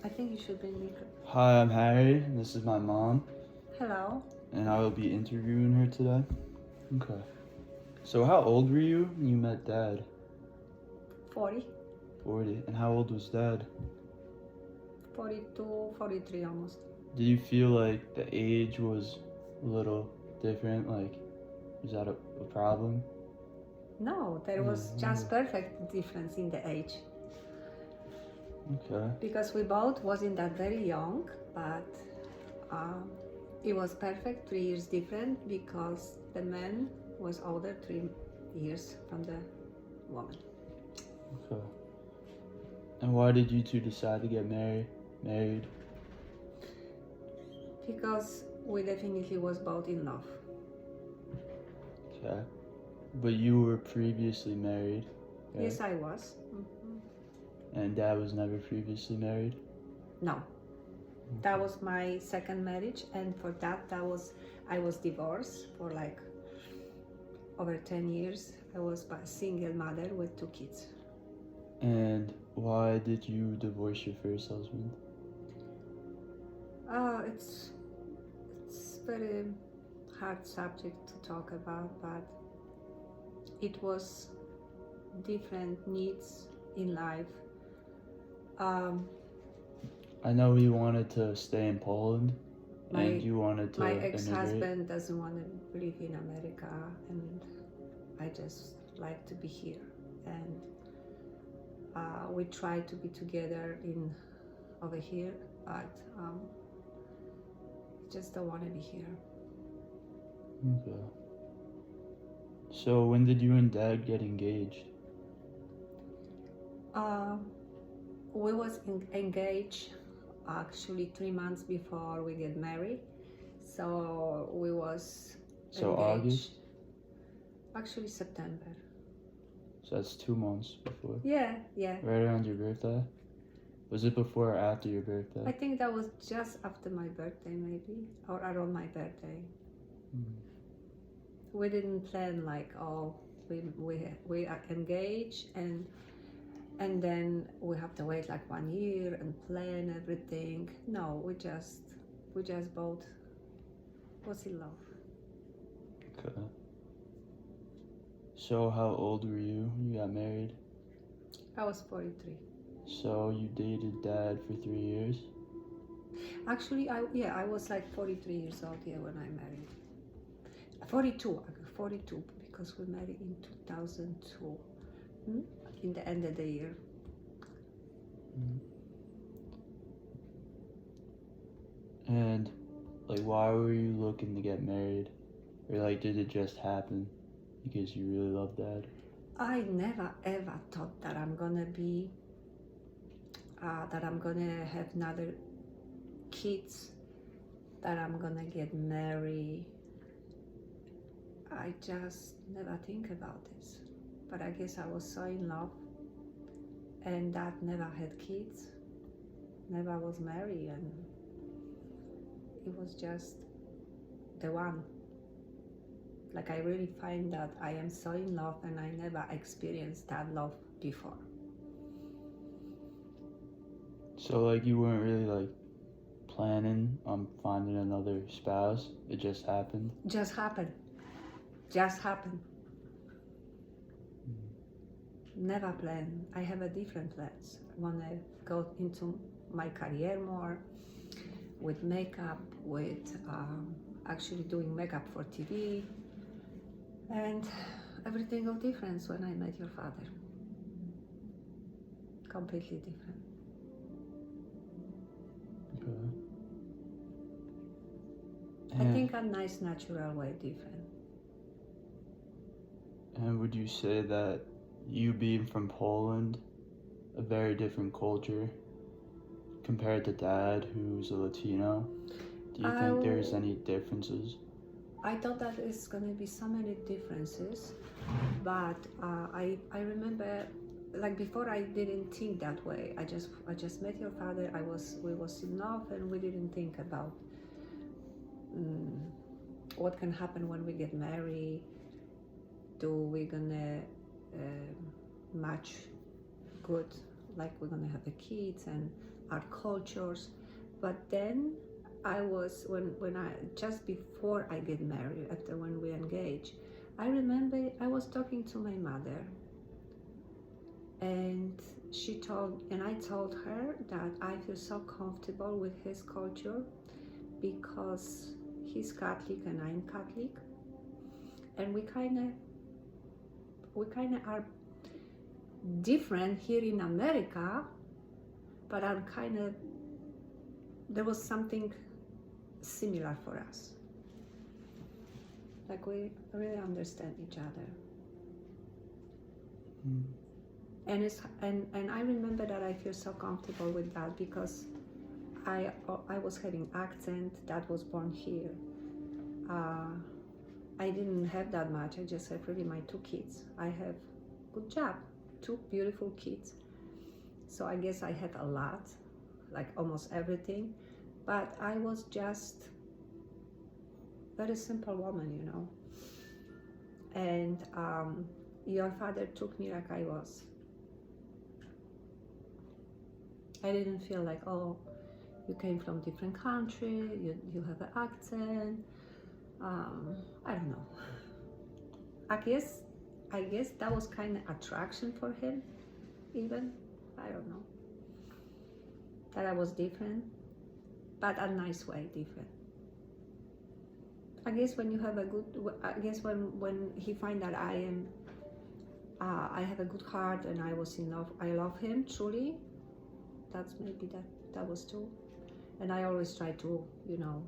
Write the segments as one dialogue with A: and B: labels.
A: I think you should bring Mika.
B: Hi, I'm Harry, and this is my mom,
A: Hello.
B: and I will be interviewing her today. Okay. So, how old were you when you met Dad?
A: 40,
B: 40. And how old was Dad?
A: 42, 43 almost.
B: Did you feel like the age was a little different? Like, was that a problem?
A: No, there was just perfect difference in the age.
B: Okay.
A: Because we both wasn't that very young, but um, it was perfect 3 years different because the man was older 3 years from the woman.
B: Okay. And why did you two decide to get married?
A: Because we definitely was both in love.
B: Okay. But you were previously married, right?
A: Yes, I was.
B: And Dad was never previously married?
A: No, that was my second marriage, and for that I was divorced for like over 10 years. I was a single mother with 2 kids.
B: And why did you divorce your first husband?
A: It's very hard subject to talk about, but it was different needs in life.
B: I know he wanted to stay in Poland,
A: My-
B: and you wanted to
A: My
B: immigrate.
A: ex-husband doesn't want to live in America, and I just like to be here. And we try to be together over here, but just don't want to be here.
B: Okay. So when did you and Dad get engaged?
A: We was engaged actually 3 months before we get married. So we was
B: So
A: engaged.
B: August?
A: Actually September.
B: So that's 2 months before.
A: Yeah.
B: Right around your birthday? Was it before or after your
A: I
B: birthday?
A: think that was just after my birthday, maybe, or around my birthday. We didn't plan like, oh, we are engaged and then we have to wait like 1 year and plan everything. No, we just both was in love.
B: Okay. So how old were you when you got married?
A: I was 43.
B: So you dated Dad for 3 years?
A: Actually, I was like 43 years old when I married. 42 because we married in 2002. In the end of the year.
B: And like, why were you looking to get married? Or like, did it just happen because you really love Dad?
A: I never ever thought that I'm gonna be that I'm gonna have another kids, that I'm gonna get married. I just never think about this. But I guess I was so in love, and Dad never had kids, never was married, and it was just the one. Like, I really find that I am so in love and I never experienced that love before.
B: So like, you weren't really like planning on finding another spouse? It just happened?
A: Just happened. Never planned. I have a different plans. I want to go into my career more with makeup, with actually doing makeup for TV, and everything of difference when I met your father. Completely different.
B: Okay.
A: I think a nice natural way different.
B: And would you say that you being from Poland, a very different culture, compared to Dad, who's a Latino, do you think there's any differences?
A: I thought that it's gonna be so many differences, but I remember, like, before I didn't think that way. I just met your father. We was in love, and we didn't think about what can happen when we get married. Do we gonna match good, like we're gonna have the kids, and our cultures. But then I was when I just before I get married, after when we engaged, I remember I was talking to my mother, and I told her that I feel so comfortable with his culture because he's Catholic and I'm Catholic, and we kind of are different here in America, but there was something similar for us. Like we really understand each other. And I remember that I feel so comfortable with that because I was having accent that was born here. I didn't have that much. I just have really my 2 kids. I have good job, 2 beautiful kids. So I guess I have a lot, like almost everything. But I was just very simple woman, you know. And your father took me like I was. I didn't feel like, oh, you came from different country, you have an accent. I don't know. I guess that was kind of attraction for him, even. I don't know. That I was different, but a nice way different. I guess when you have when he find that I have a good heart and I was in love, I love him truly. That's maybe that was true. And I always try to, you know,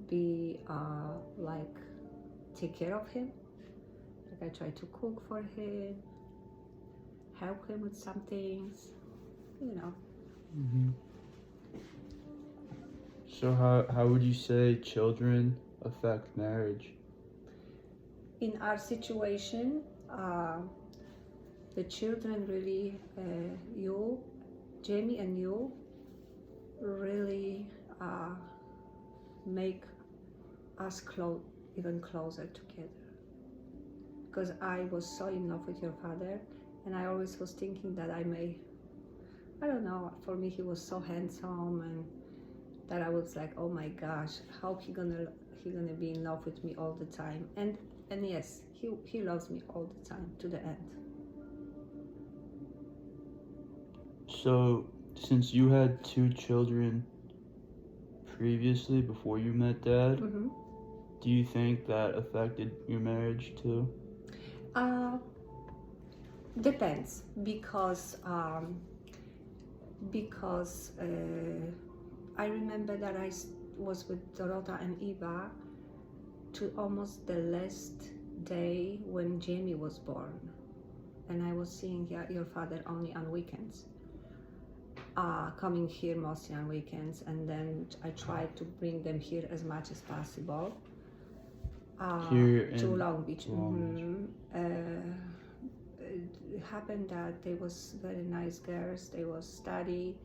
A: be like take care of him. Like I try to cook for him, help him with some things, you know.
B: Mm-hmm. So how would you say children affect marriage?
A: In our situation, the children really, you, Jamie and you, really make us even closer together. Because I was so in love with your father, and I always was thinking that I don't know, for me he was so handsome, and that I was like, oh my gosh, how he gonna be in love with me all the time. And yes, he loves me all the time to the end.
B: So since you had 2 children previously before you met Dad,
A: Mm-hmm.
B: do you think that affected your marriage too?
A: Depends, because I remember that I was with Dorota and Eva to almost the last day when Jamie was born, and I was seeing your father only on weekends, coming here mostly on weekends, and then I tried to bring them here as much as possible.
B: Here
A: to
B: in
A: Long Beach.
B: Long
A: It happened that they was very nice girls. They was study.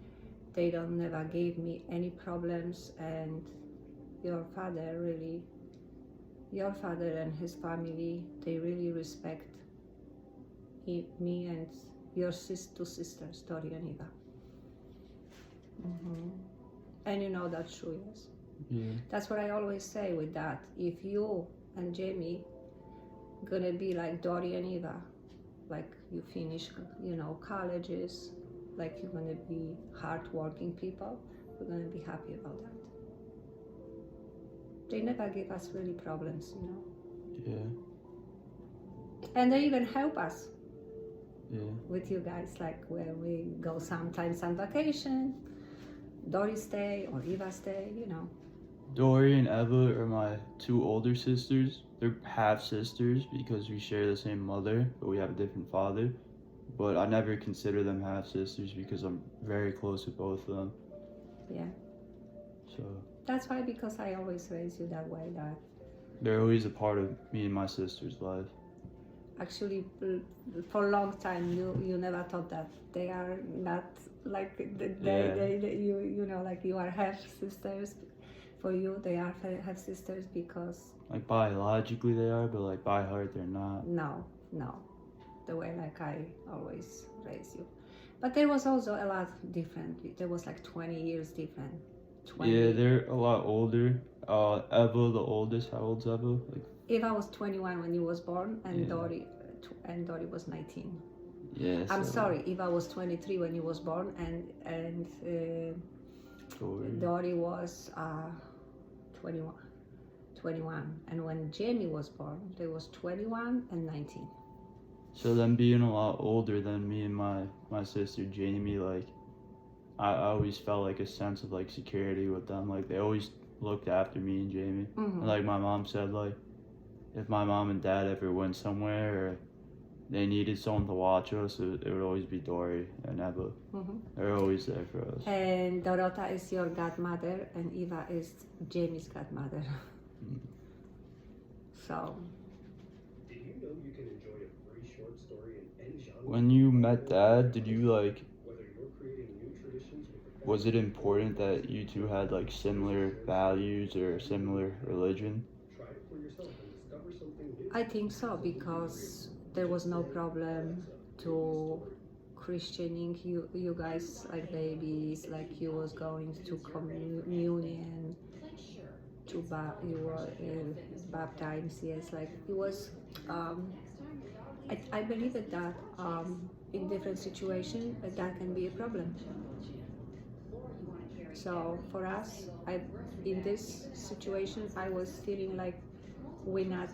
A: They never gave me any problems, and your father and his family, they really respect me and your 2 sisters, Tori and Eva. Mm-hmm. And you know that's true, yes.
B: Yeah.
A: That's what I always say with that. If you and Jamie gonna be like Dory and Eva, like you finish, you know, colleges, like you're gonna be hardworking people, we're gonna be happy about that. They never give us really problems, you know.
B: Yeah.
A: And they even help us.
B: Yeah.
A: With you guys, like where we go sometimes on vacation, Dory stay or Eva stay, you know.
B: Dory and Eva are my 2 older sisters. They're half sisters because we share the same mother, but we have a different father. But I never consider them half sisters because I'm very close with both of them.
A: Yeah.
B: So
A: that's why, because I always raise you that way, that
B: they're always a part of me and my sister's life.
A: Actually, for a long time, you never thought that they are not like you know, like you are half sisters. For you, they are half sisters because
B: like biologically they are, but like by heart they're not.
A: No, the way like I always raise you. But there was also a lot different. There was like 20 years different. 20.
B: Yeah, they're a lot older. Eva, the oldest. How old's Eva? Like,
A: Eva was 21 when he was born, and
B: Yeah.
A: Dori was 19.
B: yeah.
A: I'm
B: so
A: sorry, Eva was 23 when he was born, and
B: Dory.
A: Dori was 21. 21. And when Jamie was born, they was 21 and 19.
B: So them being a lot older than me and my sister Jamie, like I always felt like a sense of like security with them. Like they always looked after me and Jamie.
A: Mhm.
B: And, like my mom said, like if my mom and dad ever went somewhere or they needed someone to watch us, it would always be Dory and Eva.
A: Mhm.
B: They're always there for us.
A: And Dorota is your godmother, and Eva is Jamie's godmother. So,
C: Did you know you can enjoy a free short story in any genre?
B: When you met Dad, did you like?
C: Whether you're creating new traditions with the
B: Was it important that you two had like similar values or similar religion?
C: try it for yourself and discover something new.
A: I think so, because there was no problem to Christianing you guys like babies, like you was going to communion, you were baptized, yes, like it was. I believe that in different situations that can be a problem. So for us, in this situation, I was feeling like we're not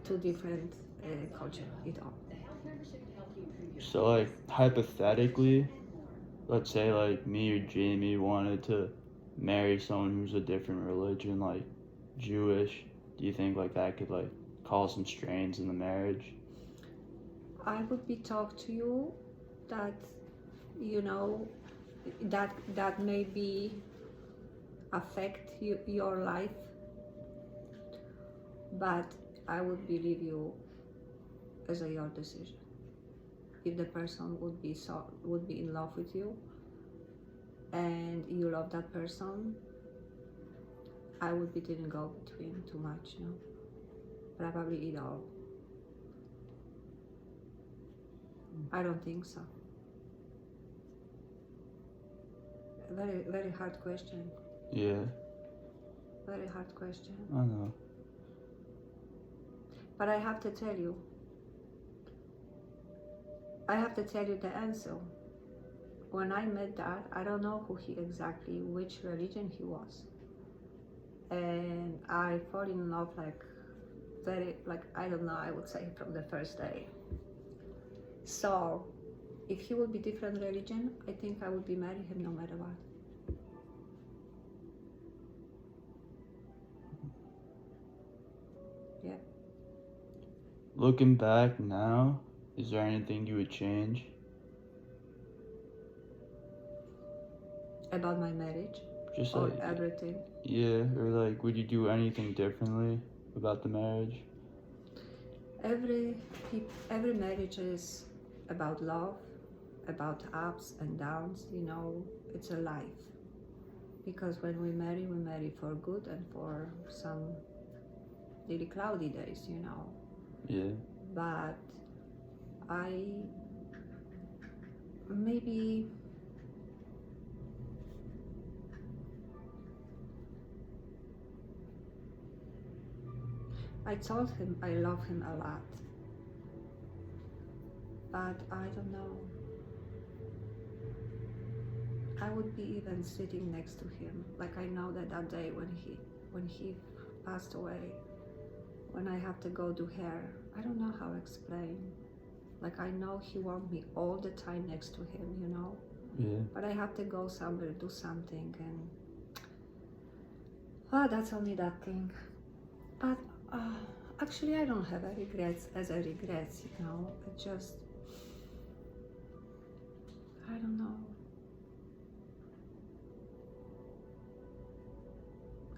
A: two different culture at all.
B: So like hypothetically, let's say like me or Jamie wanted to marry someone who's a different religion, like Jewish. Do you think like that could like cause some strains in the marriage?
A: I would be talk to you that you know that maybe affect your life, but I would believe you as your decision. If the person would be in love with you and you love that person, I would be didn't go between too much, no, probably at all. I don't think so. Very, very hard question.
B: Yeah,
A: Very hard question.
B: I know.
A: But I have to tell you. I have to tell you the answer. When I met Dad, I don't know which religion he was. And I fall in love I don't know, I would say from the first day. So, if he would be different religion, I think I would be marry him no matter what. Yeah.
B: Looking back now, is there anything you would change?
A: About my marriage
B: Just
A: or
B: like
A: everything.
B: yeah, or like would you do anything differently about the marriage?
A: Every marriage is about love, about ups and downs, it's a life. Because when we marry for good and for some really cloudy days,
B: Yeah.
A: But maybe I told him I love him a lot. But I don't know. I would be even sitting next to him. Like I know that day when he passed away, when I have to go do hair, I don't know how to explain. Like I know he want me all the time next to him,
B: Yeah.
A: But I have to go somewhere, do something, and that's only that thing. But actually, I don't have a regrets. I just, I don't know.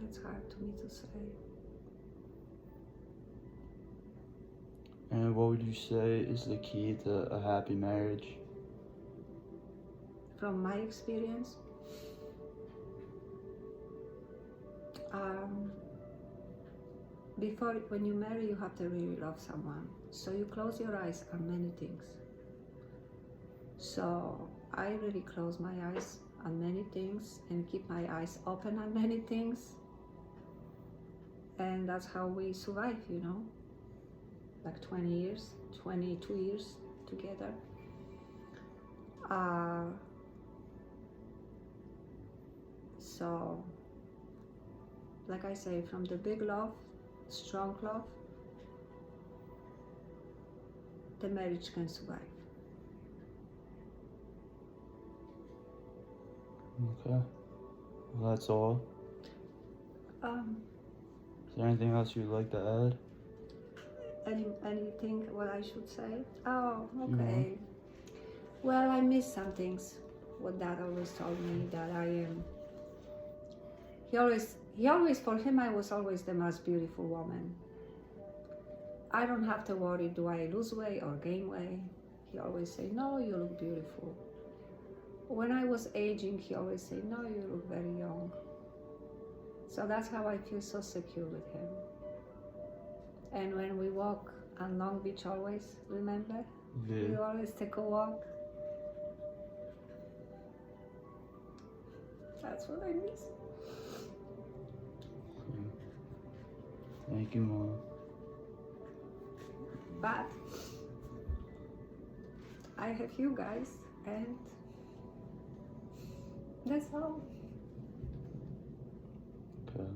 A: It's hard to me to say.
B: And what would you say is the key to a happy marriage?
A: From my experience, when you marry, you have to really love someone. So you close your eyes on many things. So I really close my eyes on many things and keep my eyes open on many things. And that's how we survive, you know, like 20 years, 22 years together. So, like I say, from the big love, strong love, the marriage can survive.
B: Okay. Well, that's all. Is there anything else you'd like to add?
A: Anything what I should say? Oh, okay. Well, I miss some things. What Dad always told me that I am. He always for him I was always the most beautiful woman. I don't have to worry, do I lose weight or gain weight? He always say, no, you look beautiful. When I was aging, he always say, no, you look very young. So that's how I feel so secure with him. And when we walk on Long Beach always, remember?
B: Yeah.
A: We always take a walk. That's what I miss.
B: Thank you, Mom.
A: But I have you guys, and that's all.
B: Okay.